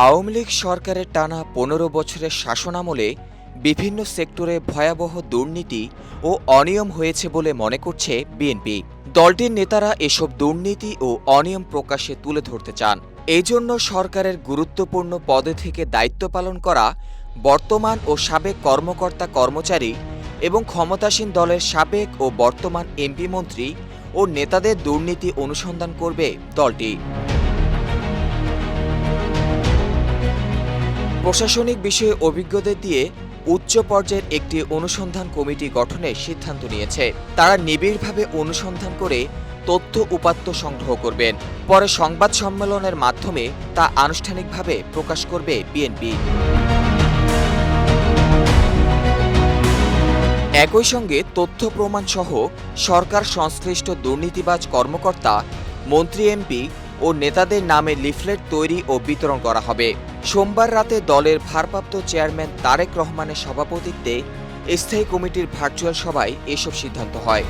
আওয়ামী লীগ সরকারের টানা ১৫ বছরের শাসনামলে বিভিন্ন সেক্টরে ভয়াবহ দুর্নীতি ও অনিয়ম হয়েছে বলে মনে করছে বিএনপি। দলটির নেতারা এসব দুর্নীতি ও অনিয়ম প্রকাশ্যে তুলে ধরতে চান। এই জন্য সরকারের গুরুত্বপূর্ণ পদে থেকে দায়িত্ব পালন করা বর্তমান ও সাবেক কর্মকর্তা কর্মচারী এবং ক্ষমতাসীন দলের সাবেক ও বর্তমান এমপি মন্ত্রী ও নেতাদের দুর্নীতি অনুসন্ধান করবে দলটি। প্রশাসনিক বিষয়ে অভিজ্ঞদের দিয়ে উচ্চ পর্যায়ের একটি অনুসন্ধান কমিটি গঠনের সিদ্ধান্ত নিয়েছে। তারা নিবিড়ভাবে অনুসন্ধান করে তথ্য উপাত্ত সংগ্রহ করবেন, পরে সংবাদ সম্মেলনের মাধ্যমে তা আনুষ্ঠানিকভাবে প্রকাশ করবে বিএনপি। একই সঙ্গে তথ্য প্রমাণ সহ সরকার সংশ্লিষ্ট দুর্নীতিবাজ কর্মকর্তা, মন্ত্রী, এমপি ও নেতাদের নামে লিফলেট তৈরি ও বিতরণ করা হবে। সোমবার রাতে দলের ভারপ্রাপ্ত চেয়ারম্যান তারেক রহমানের সভাপতিত্বে স্থায়ী কমিটির ভার্চুয়াল সভায় এসব সিদ্ধান্ত হয়।